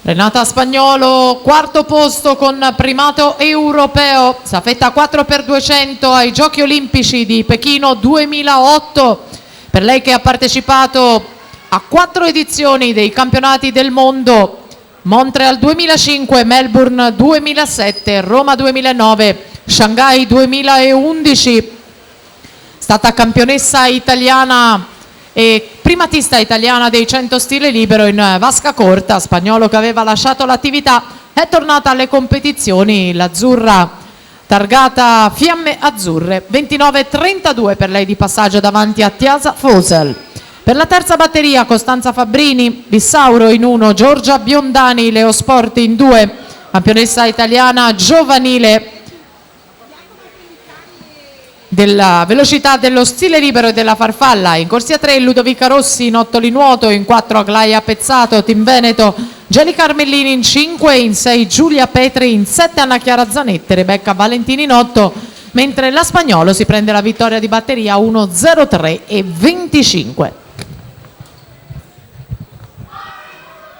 Renata Spagnolo, quarto posto con primato europeo, staffetta 4x200 ai Giochi Olimpici di Pechino 2008. Per lei che ha partecipato a 4 edizioni dei campionati del mondo: Montreal 2005, Melbourne 2007, Roma 2009, Shanghai 2011. Stata campionessa italiana e primatista italiana dei 100 stile libero in vasca corta. Spagnolo, che aveva lasciato l'attività, è tornata alle competizioni. L'azzurra targata Fiamme Azzurre, 29-32 per lei di passaggio davanti a Tiasa Fosel. Per la terza batteria Costanza Fabbrini, Bissauro in 1, Giorgia Biondani, Leosport in 2, campionessa italiana giovanile della velocità dello stile libero e della farfalla. In corsia 3 Ludovica Rossi, in 8 Linuoto, in 4 Aglaia Pezzato, Team Veneto, Geli Carmellini in 5, in 6 Giulia Petri, in 7 Anna Chiara Zanetti, Rebecca Valentini in 8, mentre la Spagnolo si prende la vittoria di batteria 1-0-3 e 25.